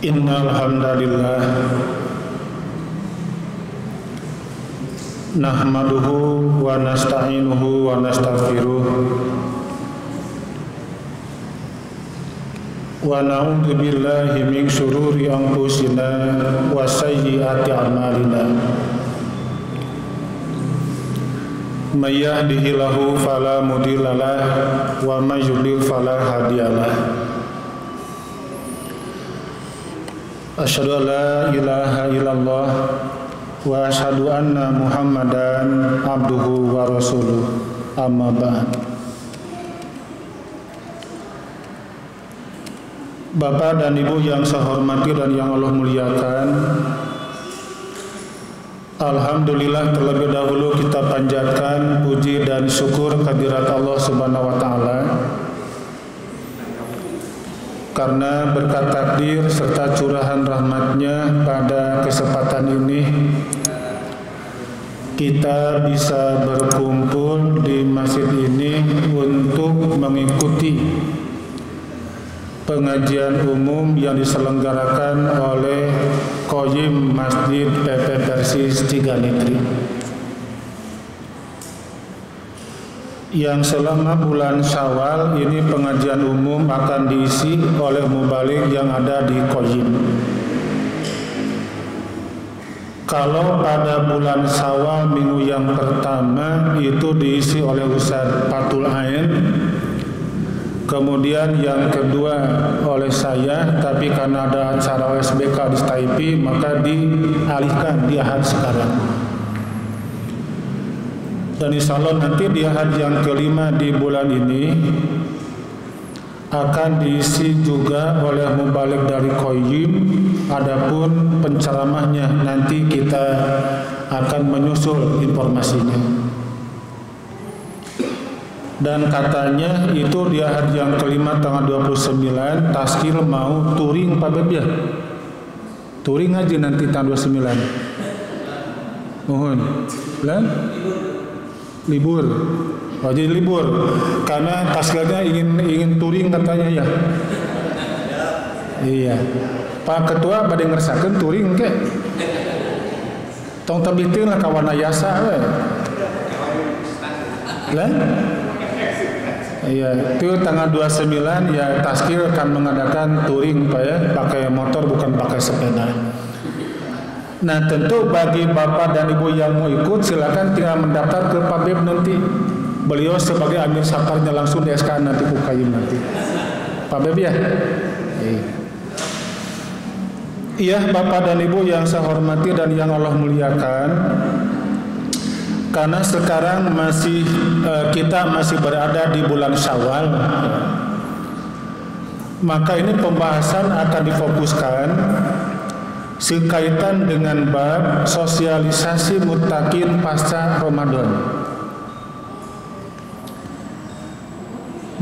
Innal hamdalillah nahmaduhu wa nasta'inuhu wa nastaghfiruh wa na'udzu billahi min syururi anfusina wa sayyiati a'malina. May yahdihillahu fala mudhillalah wa may yudlil fala hadiyalah. Asyhadu an la ilaha illallah wa asyhadu anna Muhammadan abduhu wa rasuluh. Amma ba'd. Bapak dan Ibu yang saya hormati dan yang Allah muliakan, alhamdulillah terlebih dahulu kita panjatkan puji dan syukur kehadirat Allah Subhanahu wa taala karena berkat takdir serta curahan rahmatnya pada kesempatan ini kita bisa berkumpul di masjid ini untuk mengikuti pengajian umum yang diselenggarakan oleh Qoyim Masjid PP Persis Ciganitri yang selama bulan Syawal ini pengajian umum akan diisi oleh mubaligh yang ada di Qoyim. Kalau pada bulan Syawal minggu yang pertama itu diisi oleh Ustaz Fatul Ain, kemudian yang kedua oleh saya, tapi karena ada acara OSBK di Staipi maka dialihkan di ahad sekarang. Dan insya Allah nanti di ahad yang kelima di bulan ini akan diisi juga oleh mubaligh dari Qoyim. Adapun penceramahnya nanti kita akan menyusul informasinya. Dan katanya itu di ahad yang kelima tanggal 29 Taskil mau touring Pak Beb ya. Touring aja nanti tanggal 29. Mohon. Lan? Libur. Oh, jadi libur karena Taskilnya ingin touring katanya ya. Iya. Pak Ketua pada ngersakeun touring ke? Tong tabiteun lah kawan ayasa we. Lah? Iya, itu tanggal 29 ya Taskil akan mengadakan touring Pak ya, pakai motor bukan pakai sepeda. Nah tentu bagi Bapak dan Ibu yang mau ikut silakan tinggal mendaftar ke Pak Beb nanti. Beliau sebagai amir saparnya langsung di SK nanti UKM nanti. Pak Beb ya? Iya Bapak dan Ibu yang saya hormati dan yang Allah muliakan. Karena sekarang kita masih berada di bulan Syawal, maka ini pembahasan akan difokuskan sekaitan dengan bab sosialisasi muttaqin pasca Ramadan.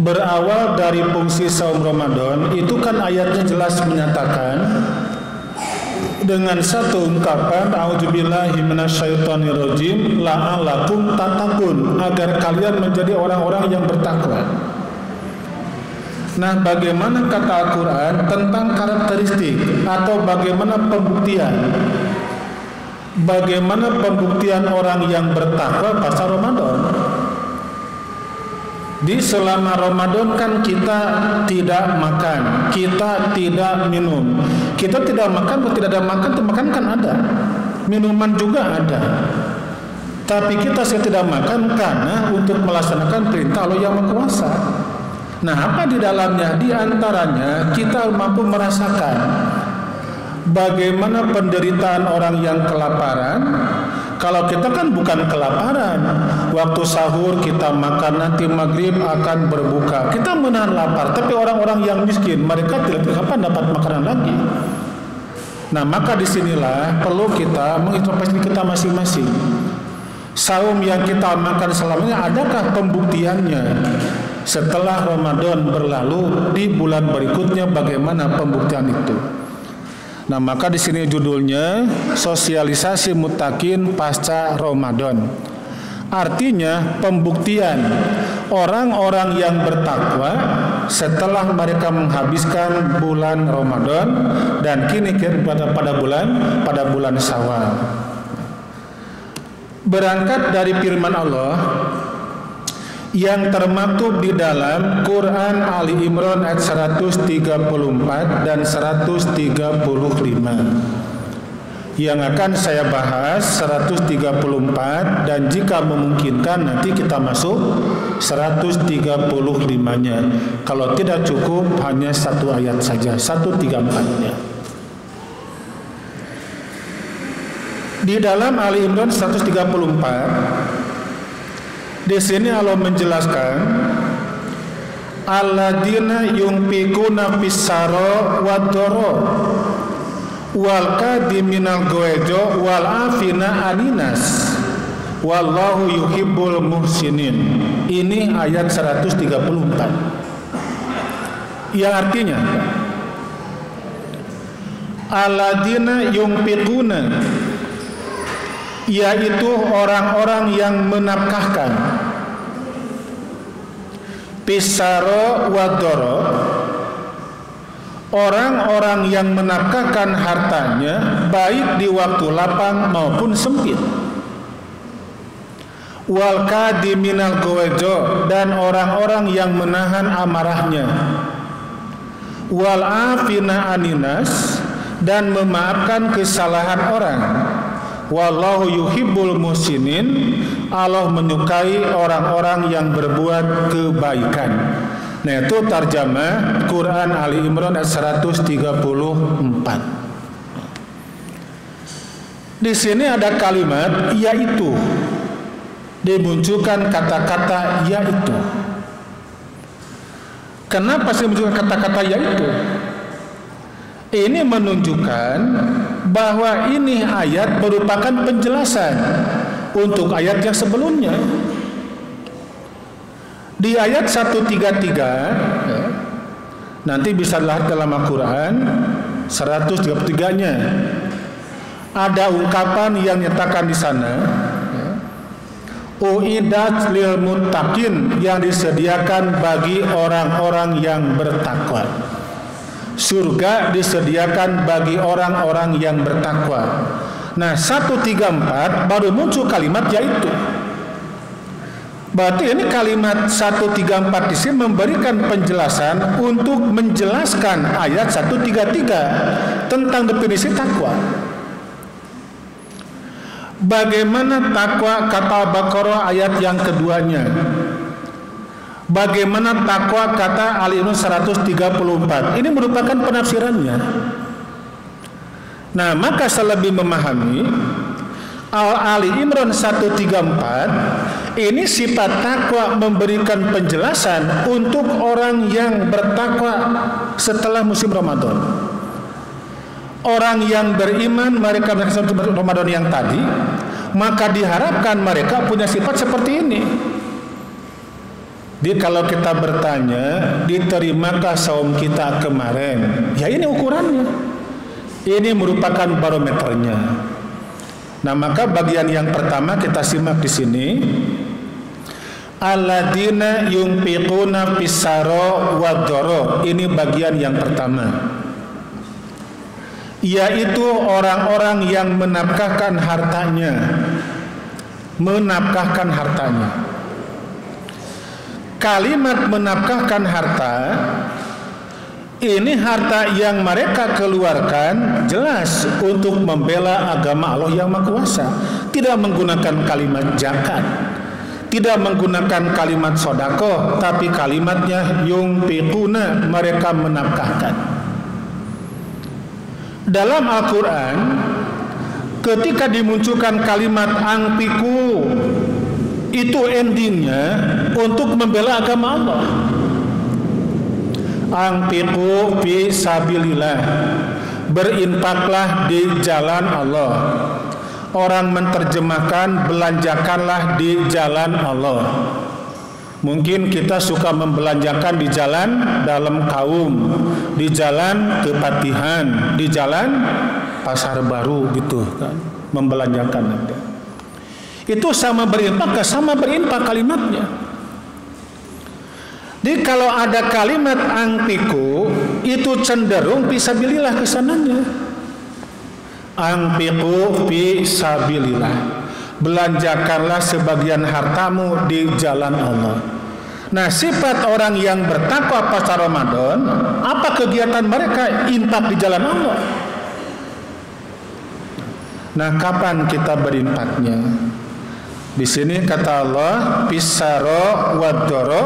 Berawal dari fungsi saum Ramadan, itu kan ayatnya jelas menyatakan dengan satu ungkapan a'udzubillahi minasyaitonirrajim la'allakum tattaqun, agar kalian menjadi orang-orang yang bertakwa. Nah, bagaimana kata Al-Quran tentang karakteristik atau bagaimana pembuktian orang yang bertakwa pasca Ramadan? Di selama Ramadan kan kita tidak makan, kita tidak minum. Kita tidak makan, kalau tidak ada makan kan ada. Minuman juga ada. Tapi kita tidak makan karena untuk melaksanakan perintah Allah yang Maha Kuasa. Nah, apa di dalamnya? Di antaranya kita mampu merasakan bagaimana penderitaan orang yang kelaparan. Kalau kita kan bukan kelaparan, waktu sahur kita makan, nanti maghrib akan berbuka, kita menahan lapar. Tapi orang-orang yang miskin, mereka tidak tahu kapan dapat makanan lagi. Nah, maka disinilah perlu kita mengintrospeksi kita masing-masing. Saum yang kita makan selamanya, adakah pembuktiannya? Setelah Ramadan berlalu di bulan berikutnya, bagaimana pembuktian itu? Nah, maka di sini judulnya sosialisasi muttaqin pasca Ramadan. Artinya pembuktian orang-orang yang bertakwa setelah mereka menghabiskan bulan Ramadan dan kini pada bulan Syawal. Berangkat dari firman Allah yang termaktub di dalam Quran Ali Imran ayat 134 dan 135. Yang akan saya bahas 134 dan jika memungkinkan nanti kita masuk 135-nya. Kalau tidak cukup hanya satu ayat saja, 134-nya. Di dalam Ali Imran 134 di sini Allah menjelaskan alladzina yunfikuna fis-sarra wad-dharra wal kadiminal goejo wal afina aninas wallahu yuhibbul muhsinin. Ini ayat 134 yang artinya alladzina yunfikuna, yaitu orang-orang yang menafkahkan pisaro wadoro, orang-orang yang menafkahkan hartanya baik di waktu lapang maupun sempit. Wal kadiminal goejo, dan orang-orang yang menahan amarahnya. Wal afina aninas, dan memaafkan kesalahan orang. Wallahu yuhibbul muhsinin, Allah menyukai orang-orang yang berbuat kebaikan. Nah, itu tarjamah Quran Ali Imran ayat 134. Di sini ada kalimat yaitu, dimunculkan kata-kata yaitu. Kenapa sih munculkan kata-kata yaitu? Ini menunjukkan bahwa ini ayat merupakan penjelasan untuk ayat yang sebelumnya. Di ayat 133 nanti bisa lihat dalam Al-Quran 133-nya ada ungkapan yang nyatakan di sana uidat lil muttaqin, yang disediakan bagi orang-orang yang bertakwa. Surga disediakan bagi orang-orang yang bertakwa. Nah, 134 baru muncul kalimat yaitu. Berarti ini kalimat 134 di sini memberikan penjelasan untuk menjelaskan ayat 133 tentang definisi takwa. Bagaimana takwa kata Al-Baqarah ayat yang keduanya? Bagaimana takwa kata Ali Imran 134? Ini merupakan penafsirannya. Nah, maka selebih memahami Ali Imran 134, ini sifat takwa memberikan penjelasan untuk orang yang bertakwa setelah musim Ramadan. Orang yang beriman mereka Ramadan yang tadi, maka diharapkan mereka punya sifat seperti ini. Jadi kalau kita bertanya, diterimakah saum kita kemarin? Ya ini ukurannya. Ini merupakan barometernya. Nah, maka bagian yang pertama kita simak di sini. Alladzina yunfiquna fis-sarra wad-dharra. Ini bagian yang pertama. Yaitu orang-orang yang menafkahkan hartanya. Menafkahkan hartanya. Kalimat menafkahkan harta, ini harta yang mereka keluarkan jelas untuk membela agama Allah yang Maha Kuasa. Tidak menggunakan kalimat zakat, tidak menggunakan kalimat sedekah, tapi kalimatnya yunfiquna, mereka menafkahkan. Dalam Al-Quran, ketika dimunculkan kalimat anfiqu, itu endingnya untuk membela agama Allah. Anfiqu fi sabilillah, berinfaklah di jalan Allah. Orang menerjemahkan belanjakanlah di jalan Allah. Mungkin kita suka membelanjakan di jalan dalam kaum, di jalan Kepatihan, di jalan Pasar Baru gitu kan, membelanjakan. Itu sama berinfak, sama berinfak kalimatnya. Jadi kalau ada kalimat angpiku, itu cenderung fisabilillah kesananya. Angpiku fisabilillah. Belanjakanlah sebagian hartamu di jalan Allah. Nah, sifat orang yang bertakwa pasca Ramadan, apa kegiatan mereka? Infak di jalan Allah. Nah, kapan kita berinfaknya? Di sini kata Allah, pisaro wadoro,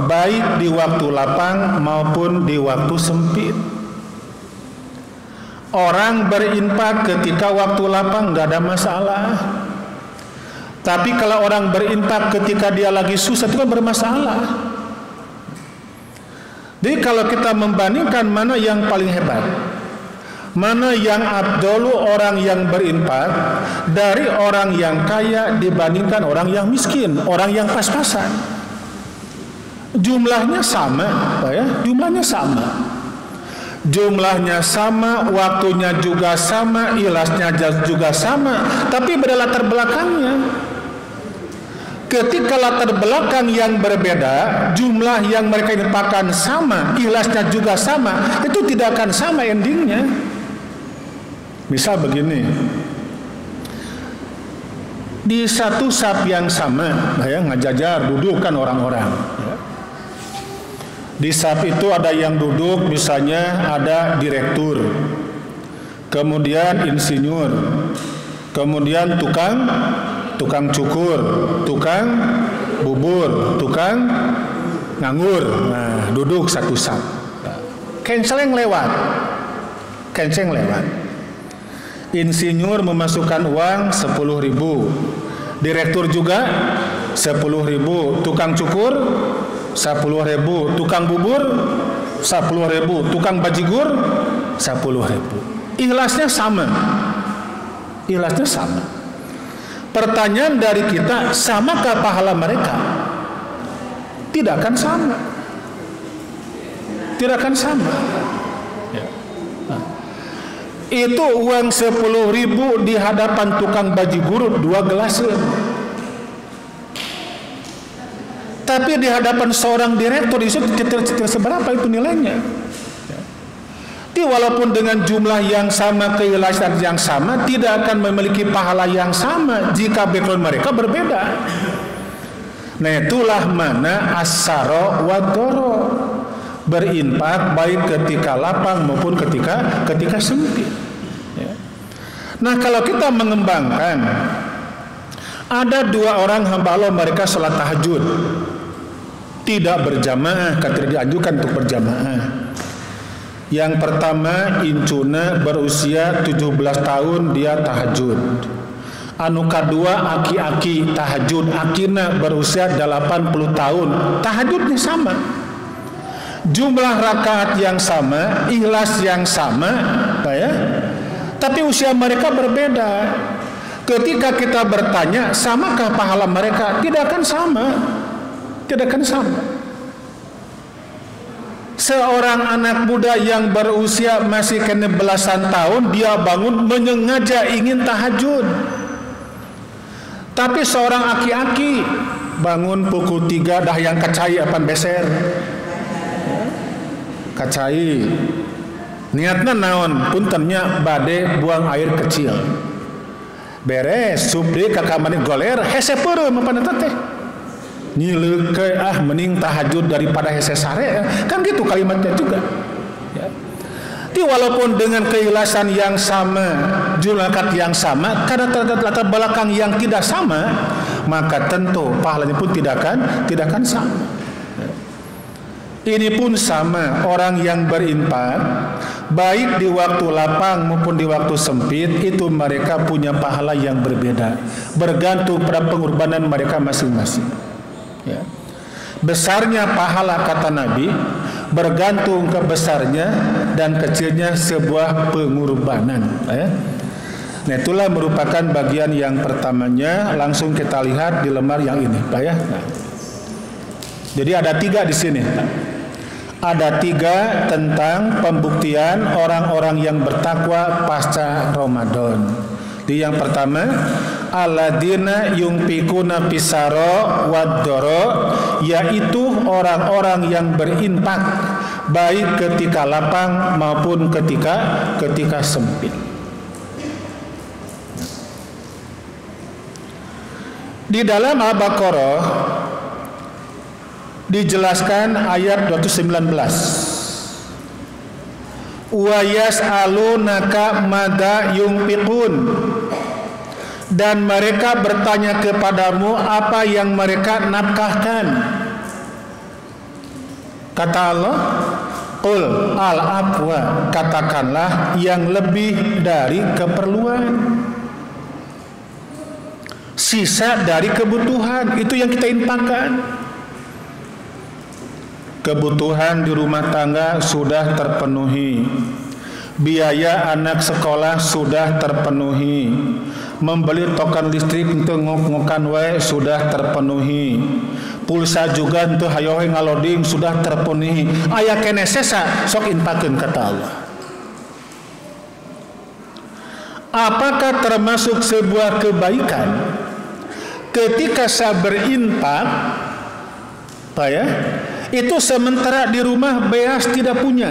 baik di waktu lapang maupun di waktu sempit. Orang berinfak ketika waktu lapang nggak ada masalah. Tapi kalau orang berinfak ketika dia lagi susah itu kan bermasalah. Jadi kalau kita membandingkan mana yang paling hebat, mana yang abdolu orang yang berinfak dari orang yang kaya dibandingkan orang yang miskin, orang yang pas-pasan. Jumlahnya sama, ya, jumlahnya sama. Jumlahnya sama, waktunya juga sama, ikhlasnya juga sama, tapi beda latar belakangnya. Ketika latar belakang yang berbeda, jumlah yang mereka infakkan sama, ikhlasnya juga sama, itu tidak akan sama endingnya. Misal begini, di satu saf yang sama, ya, ngajajar duduk kan orang-orang. Di saf itu ada yang duduk, misalnya ada direktur, kemudian insinyur, kemudian tukang cukur, tukang bubur, tukang nganggur. Nah, duduk satu saf. Kenceng lewat. Insinyur memasukkan uang 10.000, direktur juga 10.000, tukang cukur 10.000, tukang bubur 10.000, tukang bajigur 10.000. Ikhlasnya sama. Pertanyaan dari kita, samakah pahala mereka? Tidak akan sama. Ya. Nah. Itu uang 10.000 di hadapan tukang bajigur 2 gelas. Tapi di hadapan seorang direktur itu cetil seberapa itu nilainya? Walaupun dengan jumlah yang sama, keikhlasan yang sama, tidak akan memiliki pahala yang sama jika background mereka berbeda. Nah, itulah mana as-saro wadoro, berinfak baik ketika lapang maupun ketika sempit. Ya. Nah, kalau kita mengembangkan, ada 2 orang hamba Allah mereka sholat tahajud tidak berjamaah, tidak dianjurkan untuk berjamaah. Yang pertama, incuna berusia 17 tahun dia tahajud. Anu kedua, aki-aki tahajud, akina berusia 80 tahun tahajudnya sama. Jumlah rakaat yang sama, ikhlas yang sama, ya. Tapi usia mereka berbeda. Ketika kita bertanya, samakah pahala mereka? Tidak akan sama. Seorang anak muda yang berusia masih kena belasan tahun, dia bangun menyengaja ingin tahajud. Tapi seorang aki-aki bangun pukul 3 dah yang kacai apan beser. Kacai. Niatna naon? Puntennya bade buang air kecil. Beres, supri ka kamar goler, hese peureum apa teh. Nyileuk ke mending tahajud daripada hese sare, kan gitu kalimatnya juga, ya. Jadi walaupun dengan keikhlasan yang sama, jumlah rakaat yang sama, karena latar belakang yang tidak sama, maka tentu pahalanya pun tidak akan sama. Ini pun sama, orang yang berinfak baik di waktu lapang maupun di waktu sempit, itu mereka punya pahala yang berbeda, bergantung pada pengorbanan mereka masing-masing. Ya. Besarnya pahala kata Nabi bergantung ke besarnya dan kecilnya sebuah pengorbanan, ya. Nah, itulah merupakan bagian yang pertamanya. Langsung kita lihat di lembar yang ini, Pak, ya. Nah, jadi ada 3 di sini. Ada 3 tentang pembuktian orang-orang yang bertakwa pasca Ramadan. Jadi yang pertama, alladzina yunfikuna fisaro waddoro, yaitu orang-orang yang berinfak baik ketika lapang maupun ketika sempit. Di dalam Al-Baqarah dijelaskan ayat 219. Wa yas'alunaka madza yunfiqun, dan mereka bertanya kepadamu apa yang mereka nafkahkan. Kata Allah, qul al-afwa, katakanlah yang lebih dari keperluan, sisa dari kebutuhan, itu yang kita infakkan. Kebutuhan di rumah tangga sudah terpenuhi, biaya anak sekolah sudah terpenuhi, membeli token listrik untuk ngokan wae sudah terpenuhi, pulsa juga untuk hayo ngaloding sudah terpenuhi. Aya keneh sesa sok infakkeun kata Allah. Apakah termasuk sebuah kebaikan ketika saya berinfak, itu sementara di rumah beas tidak punya,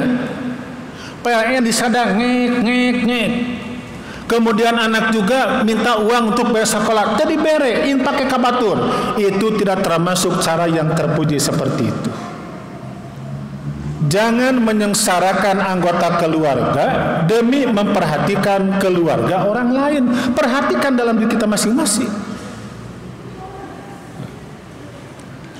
PLN disadang ngek. Kemudian anak juga minta uang untuk bayar sekolah, jadi bere infak ke kabatur. Itu tidak termasuk cara yang terpuji seperti itu. Jangan menyengsarakan anggota keluarga demi memperhatikan keluarga orang lain. Perhatikan dalam diri kita masing-masing.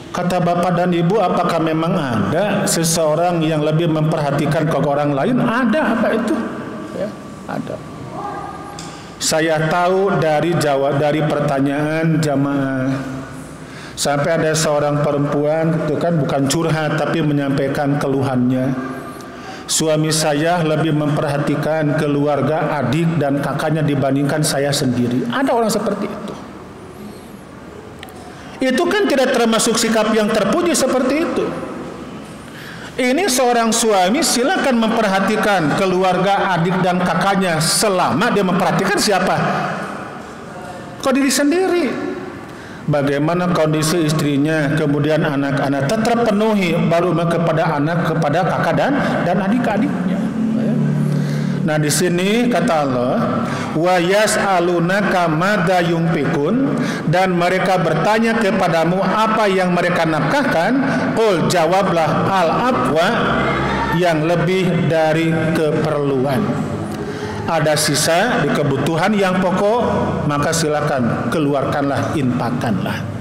Kata bapak dan ibu, apakah memang ada seseorang yang lebih memperhatikan ke orang lain? Ada, apa itu? Ya, ada. Saya tahu dari pertanyaan jamaah, sampai ada seorang perempuan itu kan bukan curhat tapi menyampaikan keluhannya. Suami saya lebih memperhatikan keluarga adik dan kakaknya dibandingkan saya sendiri. Ada orang seperti itu. Itu kan tidak termasuk sikap yang terpuji seperti itu. Ini seorang suami silakan memperhatikan keluarga adik dan kakaknya selama dia memperhatikan siapa? Kok diri sendiri. Bagaimana kondisi istrinya, kemudian anak-anak terpenuhi, baru kepada anak, kepada kakak dan adik-adiknya. Nah di sini kata Allah, wa yas'alunaka madza yunfikun, dan mereka bertanya kepadamu apa yang mereka nafkahkan. Qul, jawablah al-afwa, yang lebih dari keperluan. Ada sisa di kebutuhan yang pokok, maka silakan keluarkanlah, infakkanlah.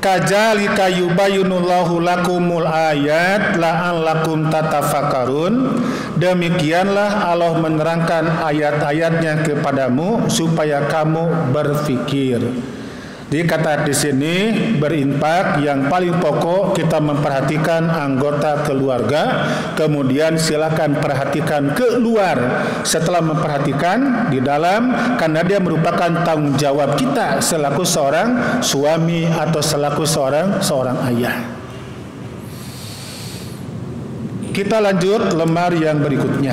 Kadzalika yubayyinullahu lakumul ayat la'allakum tatafakkarun. Demikianlah Allah menerangkan ayat-ayatnya kepadamu supaya kamu berfikir. Jadi kata di sini berinfak yang paling pokok kita memperhatikan anggota keluarga, kemudian silakan perhatikan keluar setelah memperhatikan di dalam, karena dia merupakan tanggung jawab kita selaku seorang suami atau selaku seorang ayah. Kita lanjut lembar yang berikutnya.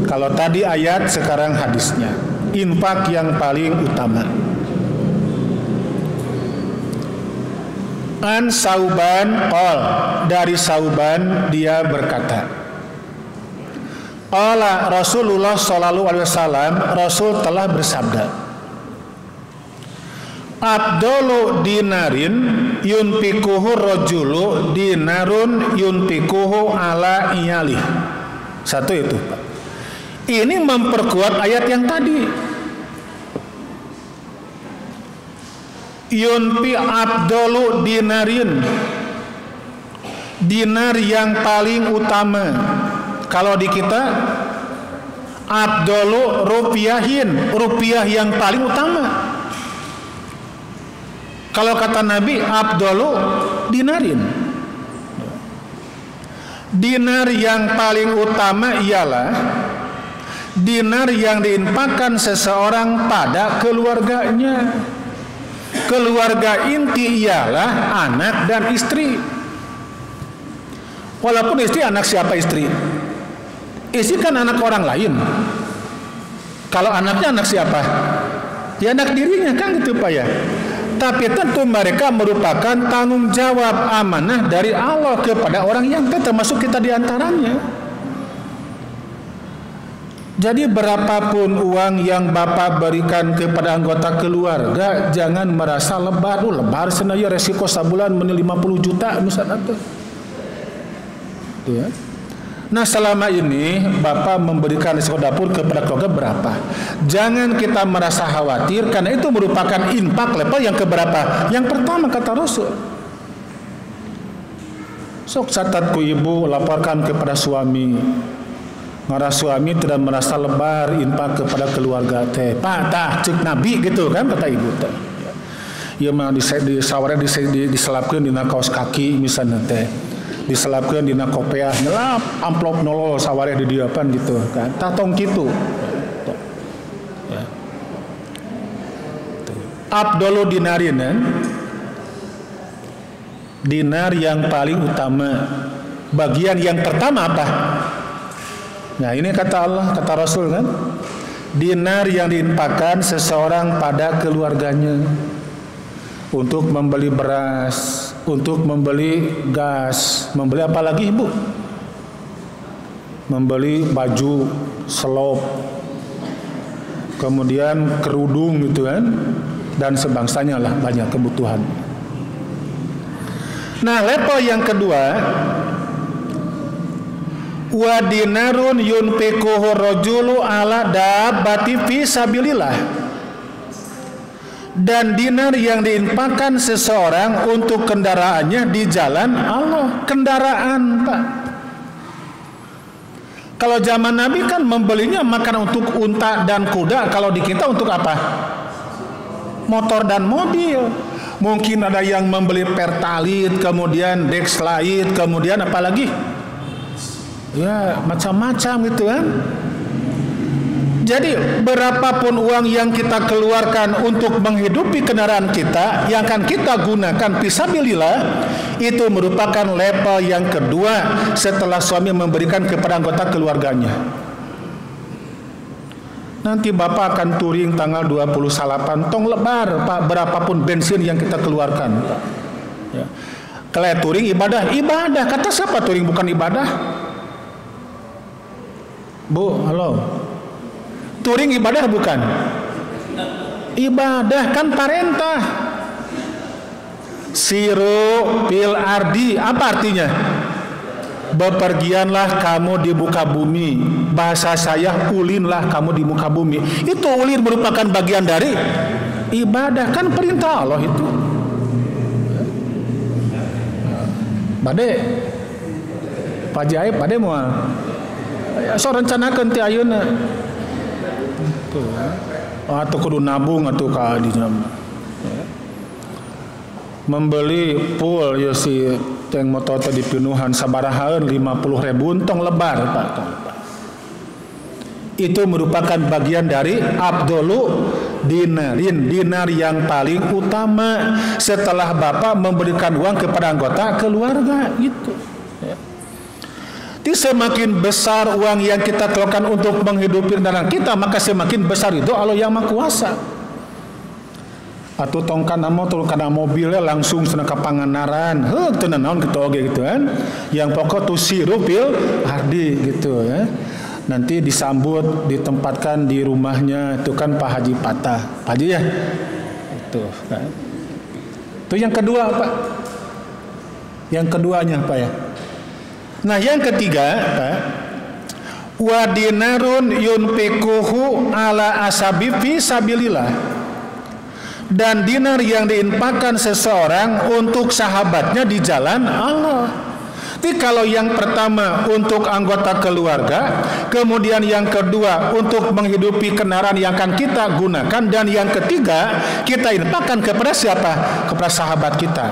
Kalau tadi ayat, sekarang hadisnya. Infak yang paling utama. An Sauban qol, dari Sauban dia berkata, qala Rasulullah sallallahu alaihi wasallam, Rasul telah bersabda, Abdulu dinarin yunfikuhu rajulu dinarun yunfikuhu ala iyalih. Satu itu, Pak. Ini memperkuat ayat yang tadi. Yunfi abdulu dinarin, dinar yang paling utama. Kalau di kita abdulu rupiahin, rupiah yang paling utama. Kalau kata Nabi abdulu dinarin, dinar yang paling utama ialah dinar yang diinfakkan seseorang pada keluarganya. Keluarga inti ialah anak dan istri. Walaupun istri anak siapa istri? Istri kan anak orang lain. Kalau anaknya anak siapa? Ya anak dirinya kan gitu Pak ya. Tapi tentu mereka merupakan tanggung jawab amanah dari Allah kepada orang yang termasuk kita diantaranya. Jadi berapapun uang yang Bapak berikan kepada anggota keluarga, jangan merasa lebar. Lebar senaya resiko sabulan menil 50 juta misalnya tuh. Ya. Nah selama ini Bapak memberikan resiko dapur kepada keluarga berapa? Jangan kita merasa khawatir karena itu merupakan infak level yang keberapa? Yang pertama kata Rasul. Sok catat ku ibu, laporkan kepada suami. Ngara suami tidak merasa lebar infak kepada keluarga teh. Pak tah cek Nabi gitu kan kata ibu teh. Ya mah disawarnya diselapkeun dina kaos kaki misalnya teh. Diselapkeun dina kopiah nyelap amplop nolol sawareh di dieu pan gitu kan. Tah tong kitu. Ya. Abdullu dinarin kan? Dinar yang paling utama. Bagian yang pertama apa? Nah ini kata Allah, kata Rasul kan, dinar yang diinfakkan seseorang pada keluarganya untuk membeli beras, untuk membeli gas, membeli apa lagi ibu? Membeli baju, selop, kemudian kerudung gitu kan, dan sebangsanya lah banyak kebutuhan. Nah level yang kedua, wa dinarun yunfikuhu rajulu ala dabbati fi sabilillah, dan dinar yang diinfakkan seseorang untuk kendaraannya di jalan Allah. Kendaraan Pak, kalau zaman Nabi kan membelinya makan untuk unta dan kuda, kalau di kita untuk apa? Motor dan mobil. Mungkin ada yang membeli pertalit, kemudian dexlite, kemudian apa lagi? Ya macam-macam gitu kan. Jadi berapapun uang yang kita keluarkan untuk menghidupi kendaraan kita yang akan kita gunakan fisabilillah, itu merupakan level yang kedua setelah suami memberikan kepada anggota keluarganya. Nanti Bapak akan touring tanggal 28 tong lebar Pak, berapapun bensin yang kita keluarkan Pak. Ya. Kalau touring ibadah, kata siapa touring bukan ibadah? Bu, halo. Touring ibadah bukan? Ibadah kan parentah. Siru fil ardi, apa artinya? Bepergianlah kamu di muka bumi. Bahasa saya ulinlah kamu di muka bumi. Itu ulin merupakan bagian dari ibadah, kan perintah Allah itu. Bade Pak Jaib, bade moal so rencanakeun ti ayeuna tuh atuh kudu nabung atuh ka dinya membeli full ya si teng motor tadi pinuhan sabarahaeun 50.000 tong lebar Pak. Itu merupakan bagian dari abdullu dinarin, dinar yang paling utama setelah Bapak memberikan uang kepada anggota keluarga gitu. Semakin besar uang yang kita keluarkan untuk menghidupi kendaraan kita, maka semakin besar itu Allah yang Maha Kuasa. Atau tongkan namo kana mobilnya langsung sana ka pangandaran, teu naon kitu oge gitu kan. Yang pokok tu siru fil ardi gitu ya. Nanti disambut, ditempatkan di rumahnya itu kan Pak Haji Patah. Pak Haji ya. Itu kan. Itu yang kedua Pak. Yang keduanya Pak ya. Nah yang ketiga, wa dinarun yunfikuhu ala asabi fi sabilillah, dan dinar yang diinfakkan seseorang untuk sahabatnya di jalan Allah. Jadi kalau yang pertama untuk anggota keluarga, kemudian yang kedua untuk menghidupi kendaraan yang akan kita gunakan, dan yang ketiga kita infakkan kepada siapa? Kepada sahabat kita,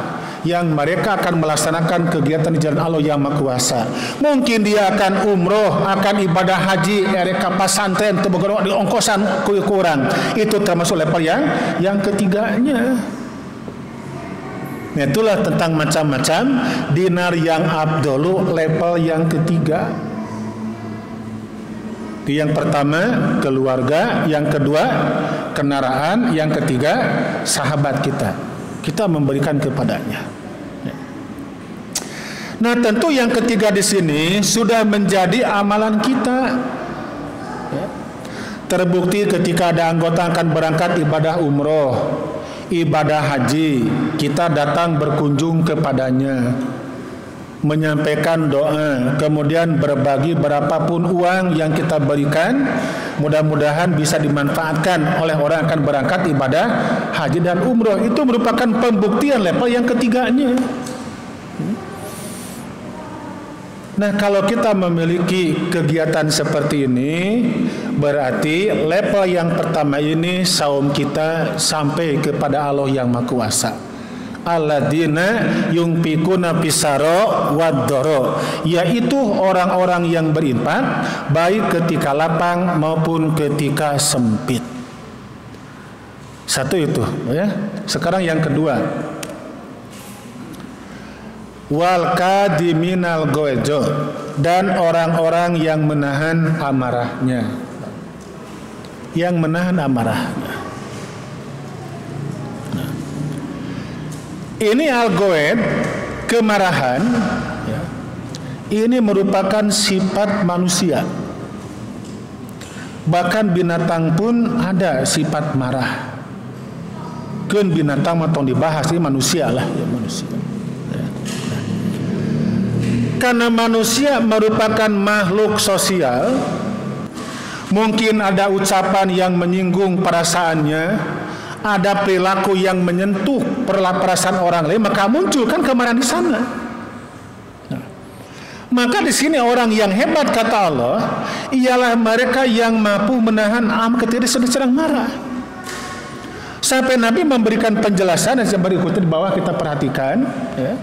yang mereka akan melaksanakan kegiatan di jalan Allah yang Maha Kuasa. Mungkin dia akan umroh, akan ibadah haji, ereka pasantren, tebogoro di ongkosan kurang. Itu termasuk level yang ketiganya. Nah, itulah tentang macam-macam dinar yang abdullu level yang ketiga. Yang pertama keluarga, yang kedua kendaraan, yang ketiga sahabat kita. Kita memberikan kepadanya. Nah, tentu yang ketiga di sini sudah menjadi amalan kita. Terbukti ketika ada anggota akan berangkat ibadah umroh, ibadah haji, kita datang berkunjung kepadanya, menyampaikan doa, kemudian berbagi berapapun uang yang kita berikan, mudah-mudahan bisa dimanfaatkan oleh orang yang akan berangkat ibadah haji dan umroh. Itu merupakan pembuktian level yang ketiganya. Nah, kalau kita memiliki kegiatan seperti ini, berarti level yang pertama ini saum kita sampai kepada Allah yang Maha Kuasa. Alladzina yunfikuna fisaro wad-doro, yaitu orang-orang yang berinfak baik ketika lapang maupun ketika sempit. Satu itu, ya. Sekarang yang kedua. Wal kadiminal goejo, dan orang-orang yang menahan amarahnya. Yang menahan amarahnya. Ini al-goed, kemarahan, ya, ini merupakan sifat manusia. Bahkan binatang pun ada sifat marah. Kan binatang matong dibahas, ini manusia lah, ya, manusia. Ya. Karena manusia merupakan makhluk sosial, mungkin ada ucapan yang menyinggung perasaannya, ada perilaku yang menyentuh perasaan orang lain, maka muncul kan kemarahan di sana. Nah, maka di sini orang yang hebat kata Allah ialah mereka yang mampu menahan ketika sedang marah. Sampai Nabi memberikan penjelasan yang berikut di bawah kita perhatikan. Ya.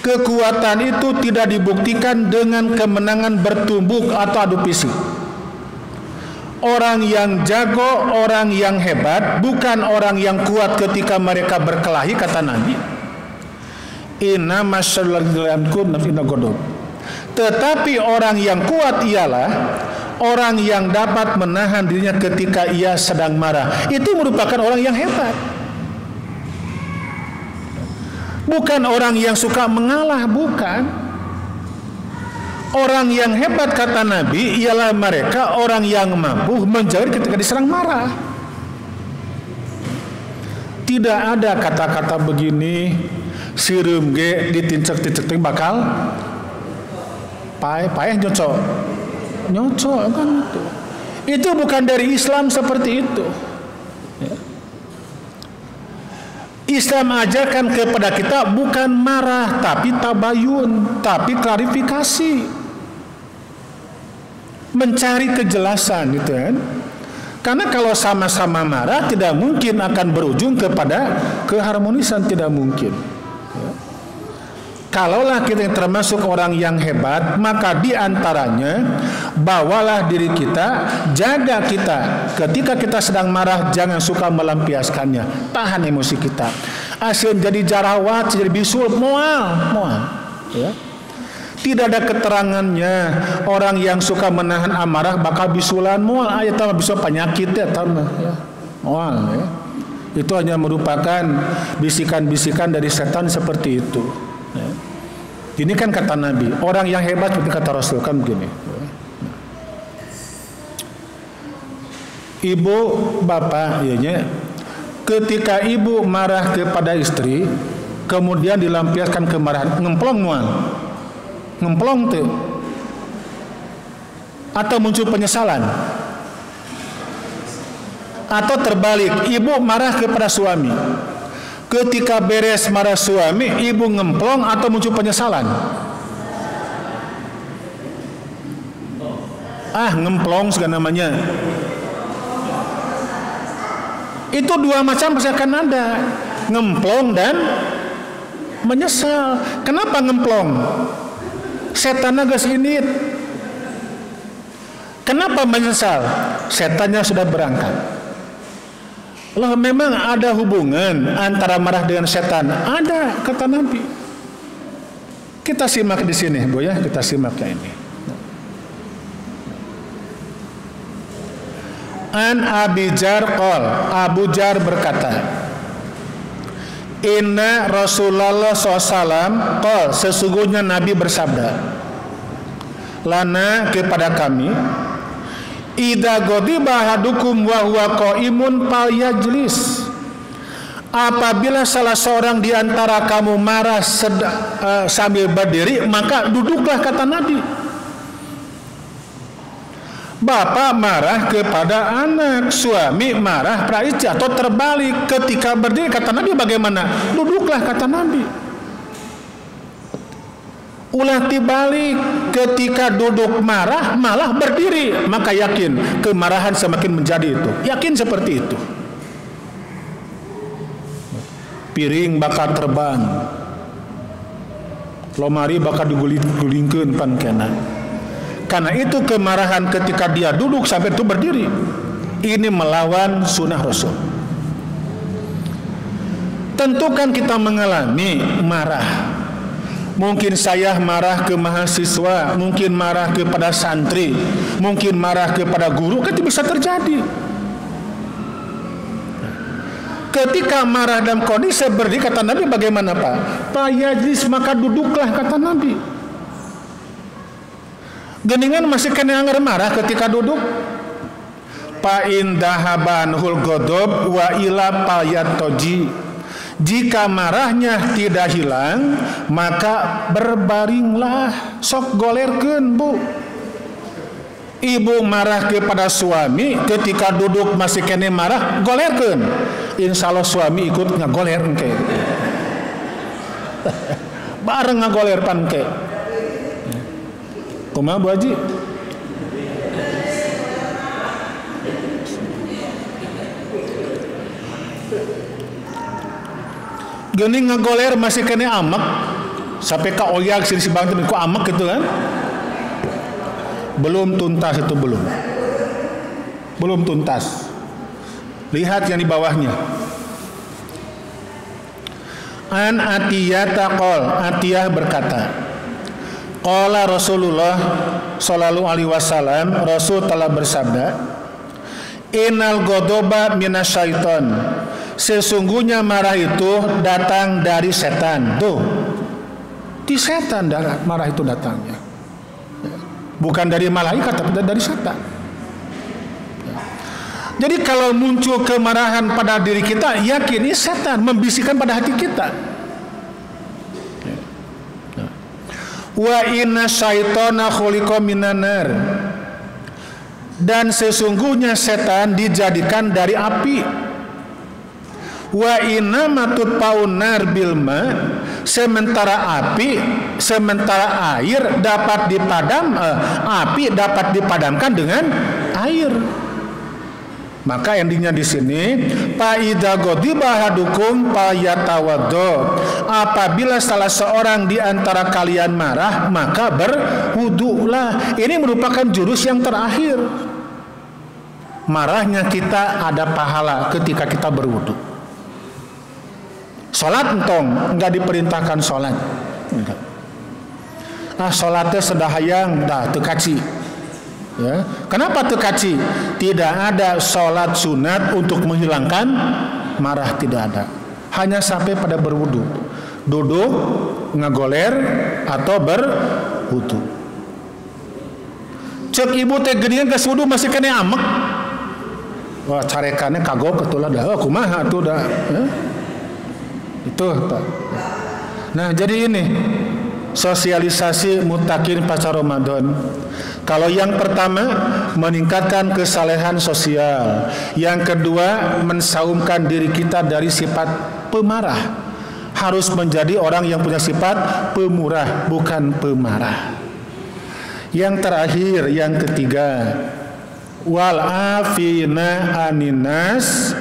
Kekuatan itu tidak dibuktikan dengan kemenangan bertumbuk atau adu fisik. Orang yang jago, orang yang hebat, bukan orang yang kuat ketika mereka berkelahi, kata Nabi. Inna masyallallahku nafina godok. Tetapi orang yang kuat ialah orang yang dapat menahan dirinya ketika ia sedang marah. Itu merupakan orang yang hebat. Bukan orang yang suka mengalah, bukan. Orang yang hebat kata Nabi ialah mereka orang yang mampu menjauh ketika diserang marah. Tidak ada kata-kata begini, sirum ge ditincek-tincek bakal paeh nyocok kan itu. Itu bukan dari Islam seperti itu. Ya. Islam ajarkan kepada kita bukan marah, tapi tabayun, tapi klarifikasi. Mencari kejelasan gitu kan. Karena kalau sama-sama marah tidak mungkin akan berujung kepada keharmonisan, tidak mungkin. Ya. Kalaulah kita termasuk orang yang hebat, maka diantaranya bawalah diri kita, jaga kita. Ketika kita sedang marah jangan suka melampiaskannya, tahan emosi kita. Asyik jadi jarawat, jadi bisul, mual. Ya. Tidak ada keterangannya orang yang suka menahan amarah bakal bisulan mual. Ayat tambah bisul penyakit ya tambah ya. Mual ya. Itu hanya merupakan bisikan-bisikan dari setan seperti itu. Ya. Ini kan kata Nabi, orang yang hebat seperti kata Rasul kan begini. Ya. Ibu, bapak, ya, ketika ibu marah kepada istri, kemudian dilampiaskan kemarahan, ngemplong mual. Ngemplong tuh, atau muncul penyesalan, atau terbalik, ibu marah kepada suami, ketika beres marah suami, ibu ngemplong atau muncul penyesalan. Ngemplong segala namanya. Itu dua macam pasti akan ada, ngemplong dan menyesal. Kenapa ngemplong? Setan nagas ini. Kenapa menyesal? Setannya sudah berangkat. Loh, memang ada hubungan antara marah dengan setan? Ada, kata Nabi. Kita simak di sini, Bu ya, kita simak ya ini. An Abi Jar qol, Abu Jar berkata, Inna Rasulullah SAW qol, sesungguhnya Nabi bersabda, lana kepada kami, idza ghadiba ahadukum wa huwa qaimun falyajlis, apabila salah seorang di antara kamu marah sambil berdiri, maka duduklah, kata Nabi. Bapak marah kepada anak, suami marah pada istri, atau terbalik ketika berdiri, kata Nabi bagaimana? Duduklah, kata Nabi. Ulah dibalik, ketika duduk marah malah berdiri, maka yakin kemarahan semakin menjadi itu. Yakin seperti itu. Piring bakal terbang, lomari bakal digulingkeun pan kena. Karena itu kemarahan ketika dia duduk sampai itu berdiri, ini melawan sunnah Rasul. Tentu kan kita mengalami marah. Mungkin saya marah ke mahasiswa, mungkin marah kepada santri, mungkin marah kepada guru, kan itu bisa terjadi. Ketika marah dalam kondisi berdiri, kata Nabi bagaimana Pak? Fayajlis, maka duduklah, kata Nabi. Geningan masih kena anggar marah ketika duduk. Pa indahabanhul godob wa ila payatoji. Jika marahnya tidak hilang, maka berbaringlah, sok golerkeun Bu. Ibu marah kepada suami, ketika duduk masih kena marah, golerkeun. Insya Allah suami ikut ngagoler engke. Bareng ngagoler panke. Kumaha Bu Haji? Geuning ngagoler masih kena amek, sampai ka oyak si bangteu ku amek gitu kan? Belum tuntas itu, belum tuntas. Lihat yang di bawahnya. An Atiyah qol, Atiyah berkata, qala Rasulullah sallallahu alaihi wasallam, Rasul telah bersabda, innal ghadaba minasyaiton, sesungguhnya marah itu datang dari setan. Tuh, di setan marah itu datangnya, bukan dari malaikat tapi dari setan. Jadi kalau muncul kemarahan pada diri kita, yakin ini setan membisikkan pada hati kita. Wa inna syaitana khuliqa minan nar, dan sesungguhnya setan dijadikan dari api. Wa inna matut paunar bilma, sementara air dapat api dapat dipadamkan dengan air. Maka endingnya di sini, fa idza ghadiba ahadukum fayatawaddo, apabila salah seorang di antara kalian marah, maka berwudulah. Ini merupakan jurus yang terakhir. Marahnya kita ada pahala ketika kita berwudu. Salat entong enggak diperintahkan salat. Salatnya sedahayang dah teu kaci. Ya. Kenapa tekaci? Tidak ada sholat sunat untuk menghilangkan marah, tidak ada. Hanya sampai pada berwudu, duduk, ngagoler atau berwudu. Cek ibu teh geuningan geus wudu masih kena amek. Wah, carekannya kagok ketulah dah. Kumaha tuh dah. Itu Pak. Nah, jadi ini sosialisasi muttaqin pasca Ramadan. Kalau yang pertama meningkatkan kesalehan sosial, yang kedua mensaumkan diri kita dari sifat pemarah, harus menjadi orang yang punya sifat pemurah, bukan pemarah. Yang terakhir, yang ketiga, wal afina aninas,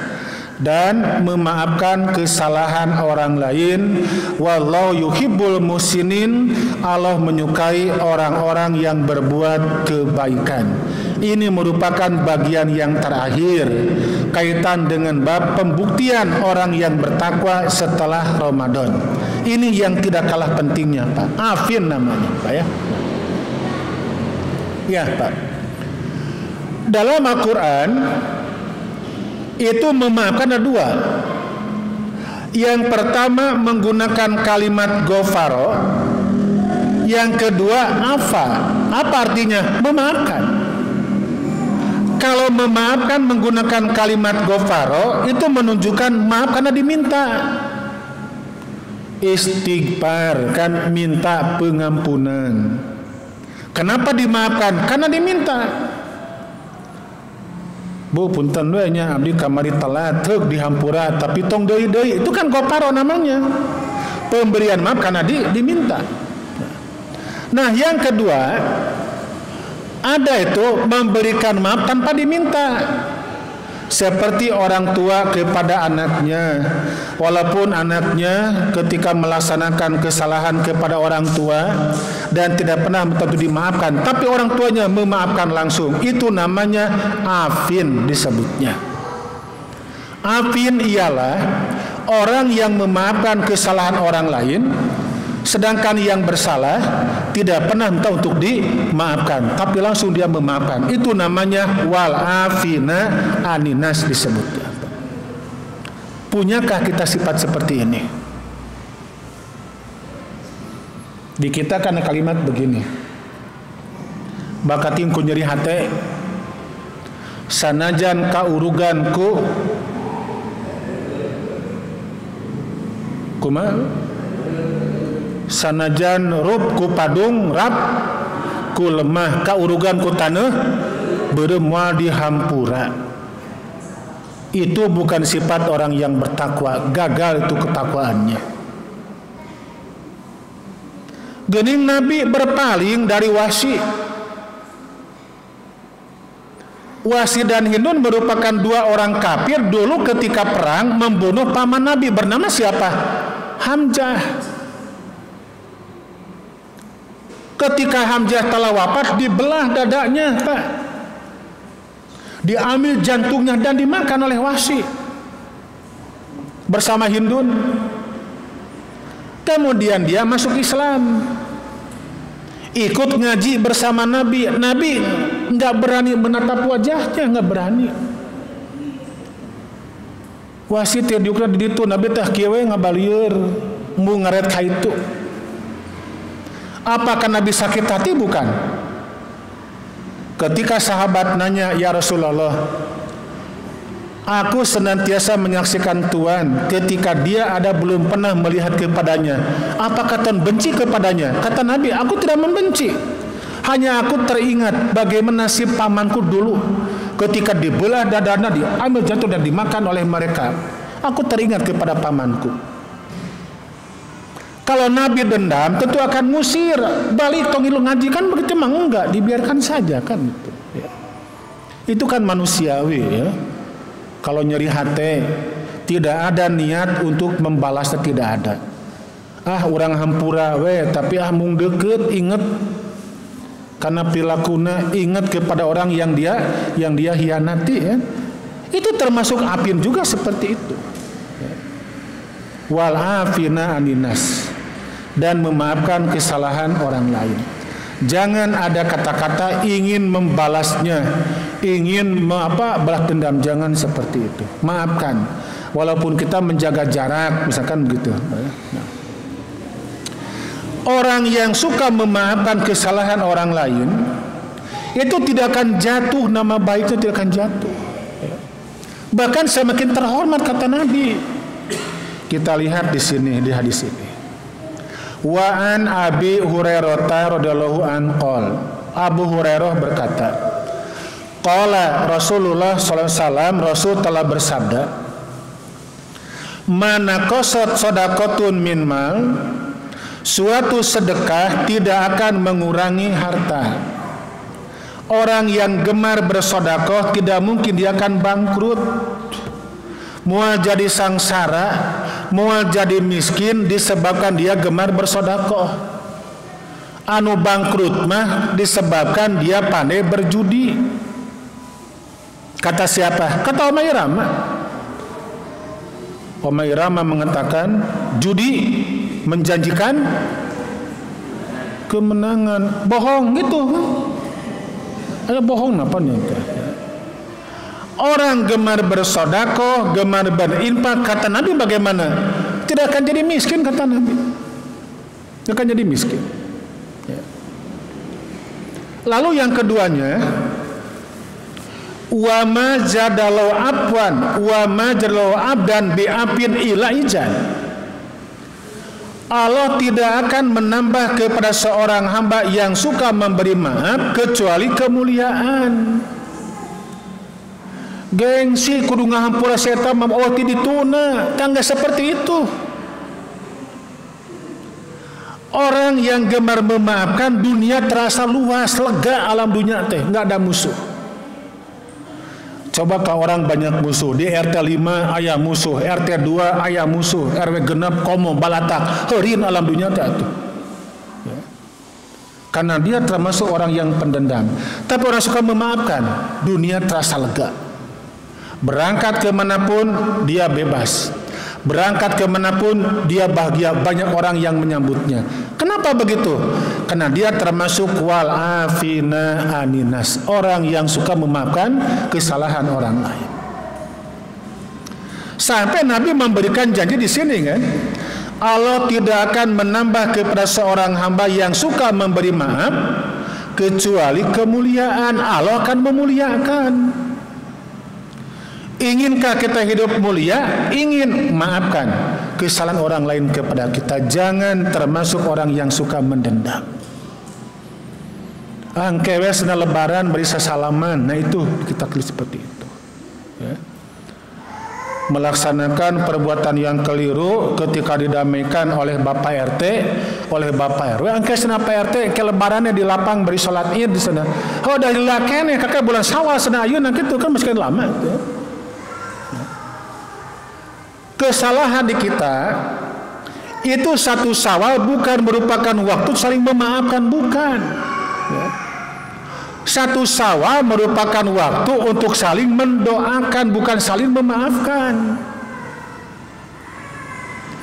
dan memaafkan kesalahan orang lain. Wallahu yuhibbul muhsinin, Allah menyukai orang-orang yang berbuat kebaikan. Ini merupakan bagian yang terakhir kaitan dengan bab pembuktian orang yang bertakwa setelah Ramadan. Ini yang tidak kalah pentingnya Pak. Afin namanya Pak ya. Ya Pak. Dalam Al-Quran Itu memaafkan ada dua. Yang pertama menggunakan kalimat ghafara, yang kedua afa. Apa artinya? Memaafkan. Kalau memaafkan menggunakan kalimat ghafara, itu menunjukkan maaf karena diminta. Istighfar kan minta pengampunan. Kenapa dimaafkan? Karena diminta. Bu punten we nya abdi kamari telat teuk dihampura tapi tong deui-deui, itu kan ghafara namanya. Pemberian maaf karena diminta. Nah, yang kedua ada itu memberikan maaf tanpa diminta. Seperti orang tua kepada anaknya, walaupun anaknya ketika melaksanakan kesalahan kepada orang tua dan tidak pernah tentu dimaafkan, tapi orang tuanya memaafkan langsung, itu namanya afin disebutnya. Afin ialah orang yang memaafkan kesalahan orang lain, sedangkan yang bersalah tidak pernah minta untuk dimaafkan, tapi langsung dia memaafkan. Itu namanya wal afina aninas disebutnya. Punyakah kita sifat seperti ini? Di kita kan kalimat begini, bakating ku nyeri hate sanajan kauruganku kumaha sanajan rup ku padung rap ku lemah kaurugan ku taneuh beureum moal dihampura. Itu bukan sifat orang yang bertakwa, gagal itu ketakwaannya. Geuning Nabi berpaling dari Wahsy. Wahsy dan Hindun merupakan dua orang kafir dulu ketika perang membunuh paman Nabi bernama siapa? Hamzah. Ketika Hamzah telah wafat, dibelah dadanya, Pak. Diambil jantungnya dan dimakan oleh Wahsy bersama Hindun. Kemudian dia masuk Islam, ikut ngaji bersama Nabi. Nabi nggak berani menatap wajahnya, nggak berani. Wahsy teh diukna di ditu, Nabi teh kieu we ngabalieur, mbu ngaret ka itu. Apakah Nabi sakit hati? Bukan. Ketika sahabat nanya, ya Rasulullah, aku senantiasa menyaksikan Tuhan ketika dia ada belum pernah melihat kepadanya. Apakah Tuhan benci kepadanya? Kata Nabi, aku tidak membenci. Hanya aku teringat bagaimana nasib pamanku dulu ketika dibelah dadanya, diambil jantung dan dimakan oleh mereka. Aku teringat kepada pamanku. Kalau Nabi dendam, tentu akan ngusir, balik tong ilu ngaji, kan begitu mah enggak, dibiarkan saja kan itu. Ya. Itu kan manusiawi ya. Kalau nyeri hati, tidak ada niat untuk membalasnya, tidak ada. Orang hampura we, tapi mung deket, inget karena pilakuna, ingat kepada orang yang dia hianati ya. Itu termasuk afin juga seperti itu. Wal afina aninas, dan memaafkan kesalahan orang lain. Jangan ada kata-kata ingin membalasnya, ingin balas dendam, jangan seperti itu. Maafkan, walaupun kita menjaga jarak, misalkan begitu. Nah. Orang yang suka memaafkan kesalahan orang lain, itu tidak akan jatuh, nama baiknya tidak akan jatuh. Bahkan semakin terhormat kata Nabi. Kita lihat di sini, di hadis ini. Wa an Abi Hurairah radhiyallahu an qol. Abu Hurairah berkata, qala Rasulullah sallallahu alaihi wasallam, Rasul telah bersabda, "Man qasat shadaqatun min mal", suatu sedekah tidak akan mengurangi harta. Orang yang gemar bersedekah tidak mungkin dia akan bangkrut. Mual jadi sangsara, mual jadi miskin disebabkan dia gemar bersedekah. Anu bangkrut mah disebabkan dia pandai berjudi. Kata siapa? Kata Umairama. Umairama mengatakan judi menjanjikan kemenangan. Bohong gitu. Ada bohong apa nih? Orang gemar bersodako, gemar berinfak, kata Nabi bagaimana? Tidak akan jadi miskin, kata Nabi. Tidak akan jadi miskin. Ya. Lalu yang keduanya, wa ma jadalau abwan wa ma jadalau abdan bi'apin ila ijan. Allah tidak akan menambah kepada seorang hamba yang suka memberi maaf kecuali kemuliaan. Gengsi kudu ngahampura setan Allah ti dituna, tangga seperti itu. Orang yang gemar memaafkan, dunia terasa luas, lega alam dunia teh, nggak ada musuh. Coba kalau orang banyak musuh, di RT 5 aya musuh, RT 2 aya musuh, RW genep komo balatak, heureun alam dunia teh atuh. Ya. Karena dia termasuk orang yang pendendam. Tapi orang suka memaafkan, dunia terasa lega. Berangkat kemanapun dia bebas, berangkat kemanapun dia bahagia, banyak orang yang menyambutnya. Kenapa begitu? Karena dia termasuk wal afina aninas, orang yang suka memaafkan kesalahan orang lain. Sampai Nabi memberikan janji di sini kan, Allah tidak akan menambah kepada seorang hamba yang suka memberi maaf kecuali kemuliaan. Allah akan memuliakan. Inginkah kita hidup mulia? Ingin, maafkan kesalahan orang lain kepada kita. Jangan termasuk orang yang suka mendendam. Angkewe sena lebaran beri salaman. Nah itu kita tulis seperti itu. Ya. Melaksanakan perbuatan yang keliru ketika didamaikan oleh Bapak RT, oleh Bapak RW. Angke sena Pak RT ke lebarannya di lapang beri salat Id di sana. Oh dari laken ya kakek bulan Syawal sena ayeuna kitu kan masih lama ya. Kesalahan di kita itu satu Syawal bukan merupakan waktu saling memaafkan, bukan. Ya. Satu Syawal merupakan waktu untuk saling mendoakan, bukan saling memaafkan.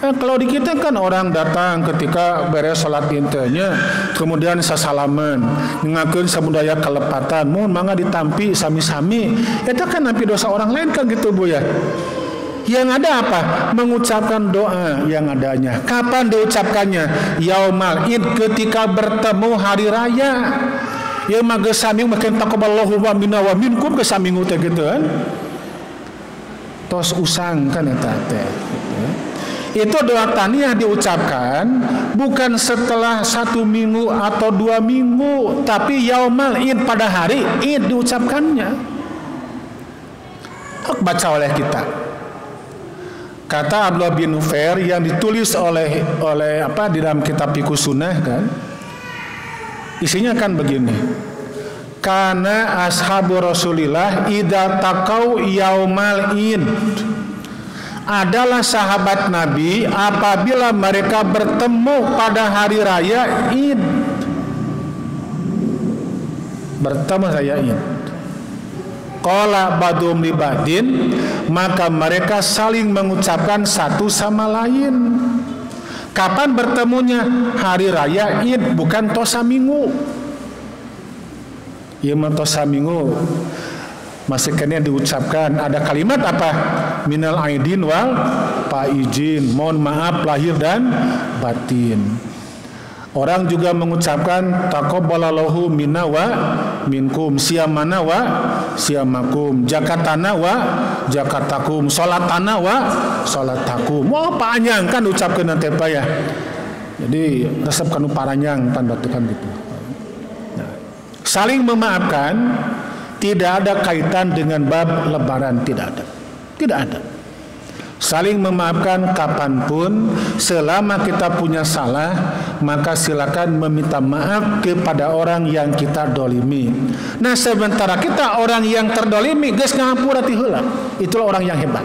Kalau di kita kan orang datang ketika beres salat intenya, kemudian sasalaman, ngakeun samudaya kalepatan, mun mangga ditampi sami-sami. Itu kan nampi dosa orang lain kan gitu Bu ya. Yang ada apa? Mengucapkan doa yang adanya. Kapan diucapkannya? Yaumal Id, ketika bertemu hari raya. Ya mage saming makin taqabbalallahu minna wa minkum ke samingu teh gitu kan. Tos usang kan eta teh. Itu doa taniyah diucapkan bukan setelah 1 minggu atau 2 minggu, tapi yaumal Id, pada hari Id diucapkannya. Baca oleh kita. Kata Abdullah bin Nufair yang ditulis oleh di dalam kitab Fiqh Sunnah kan, isinya kan begini. Karena ashabu Rasulillah idza taqau yaumal Id, adalah sahabat Nabi apabila mereka bertemu pada hari raya Id. Bertemu raya Id. Qala badum li badin, maka mereka saling mengucapkan satu sama lain. Kapan bertemunya? Hari raya Id, bukan tosa minggu. Ya tosa minggu masih kena diucapkan ada kalimat apa? Minal aidin wal faizin, mohon maaf lahir dan batin. Orang juga mengucapkan taqabbalallahu minna wa minkum, siamana wa siamakum, jakatana wa jakatakum, salatana wa salatakum. Wah panjang kan ucapkeun teh ya. Jadi resep kanu paranyang pan batukan gitu. Nah, saling memaafkan tidak ada kaitan dengan bab lebaran, tidak ada. Tidak ada. Saling memaafkan kapanpun, selama kita punya salah, maka silakan meminta maaf kepada orang yang kita dolimi. Nah sementara kita orang yang terdolimi, geus ngahampura ti heula. Itulah orang yang hebat.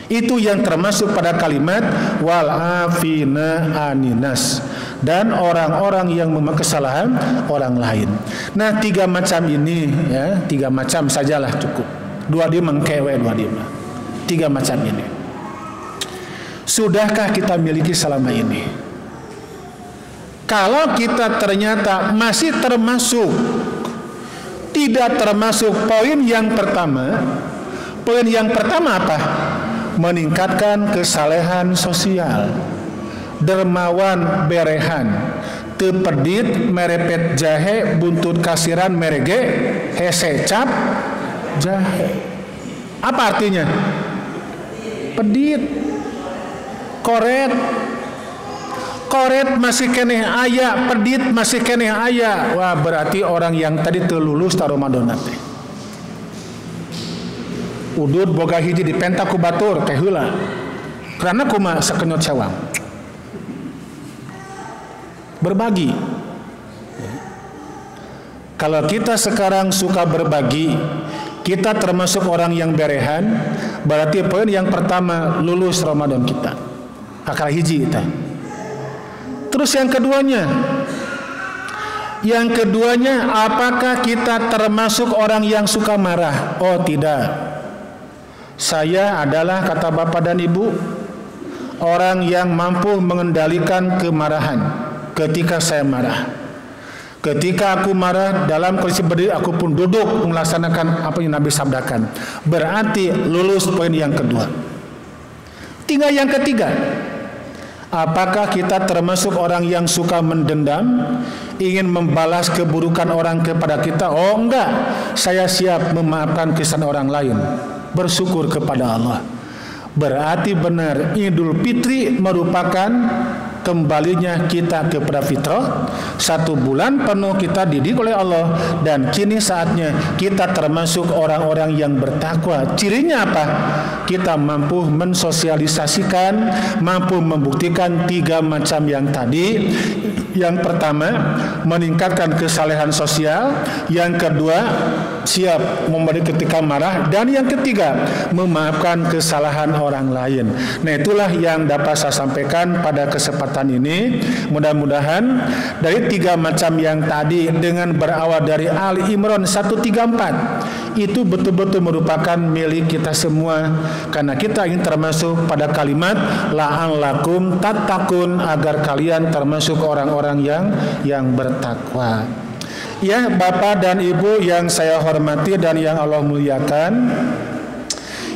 Itu yang termasuk pada kalimat wal afina aninas, dan orang-orang yang memakai kesalahan orang lain. Nah 3 macam ini ya, 3 macam sajalah cukup. 2 dia mengkewe, 2 dia. 3 macam ini. Sudahkah kita miliki selama ini? Kalau kita ternyata masih termasuk, tidak termasuk poin yang pertama, Poin yang pertama apa? Meningkatkan kesalehan sosial. Dermawan berehan, teu pedit merepet jahe, buntut kasiran merege hese cap jahe. Apa artinya? Pedit, koret masih keneh aya, pedit masih keneh aya. Wah, berarti orang yang tadi teu lulus ta Ramadan teh. Udud boga hiji dipenta ku batur teh heula. Karena kumaha sakenyot sawang. Berbagi. Kalau kita sekarang suka berbagi, kita termasuk orang yang berehan, berarti poin yang pertama lulus Ramadan kita. Kakak hiji kita. Terus yang keduanya, apakah kita termasuk orang yang suka marah? Oh tidak. Saya adalah, kata Bapak dan Ibu, orang yang mampu mengendalikan kemarahan. Ketika saya marah, ketika aku marah dalam kondisi berdiri, aku pun duduk melaksanakan apa yang Nabi sabdakan. Berarti lulus poin yang kedua. Tinggal yang ketiga. Apakah kita termasuk orang yang suka mendendam, ingin membalas keburukan orang kepada kita? Oh enggak, saya siap memaafkan kesalahan orang lain. Bersyukur kepada Allah. Berarti benar Idul Fitri merupakan kembalinya kita kepada fitrah. 1 bulan penuh kita didik oleh Allah, dan kini saatnya kita termasuk orang-orang yang bertakwa. Cirinya apa? Kita mampu mensosialisasikan, mampu membuktikan 3 macam yang tadi. Yang pertama, meningkatkan kesalehan sosial. Yang kedua, siap memberi ketika marah. Dan yang ketiga, memaafkan kesalahan orang lain. Nah, itulah yang dapat saya sampaikan pada kesempatan ini. Mudah-mudahan dari 3 macam yang tadi dengan berawal dari Ali Imran 134 itu betul-betul merupakan milik kita semua, karena kita ingin termasuk pada kalimat la'allakum tattaqun, agar kalian termasuk orang-orang yang bertakwa. Ya, Bapak dan Ibu yang saya hormati dan yang Allah muliakan,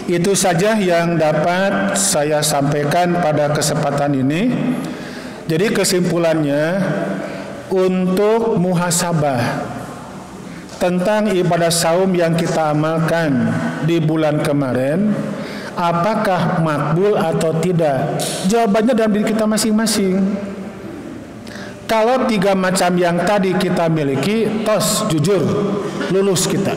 itu saja yang dapat saya sampaikan pada kesempatan ini. Jadi kesimpulannya, untuk muhasabah tentang ibadah saum yang kita amalkan di bulan kemarin, apakah makbul atau tidak? Jawabannya dalam diri kita masing-masing. Kalau 3 macam yang tadi kita miliki, tos jujur lulus kita.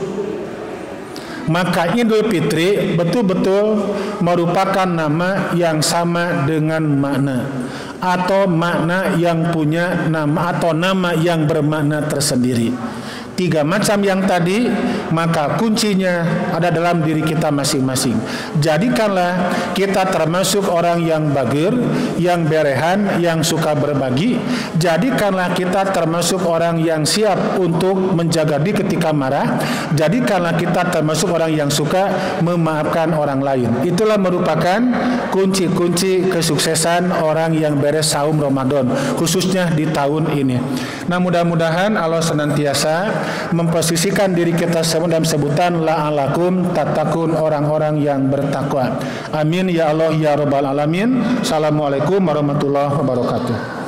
Maka Idul Fitri betul-betul merupakan nama yang sama dengan makna, atau makna yang punya nama, atau nama yang bermakna tersendiri. 3 macam yang tadi, maka kuncinya ada dalam diri kita masing-masing. Jadikanlah kita termasuk orang yang bagir, yang berehan, yang suka berbagi. Jadikanlah kita termasuk orang yang siap untuk menjaga diri ketika marah. Jadikanlah kita termasuk orang yang suka memaafkan orang lain. Itulah merupakan kunci-kunci kesuksesan orang yang beres saum Ramadan, khususnya di tahun ini. Nah, mudah-mudahan Allah senantiasa memposisikan diri kita semua dalam sebutan la'allakum tattaqun, orang-orang yang bertakwa. Amin ya Allah ya rabbal alamin. Assalamualaikum warahmatullahi wabarakatuh.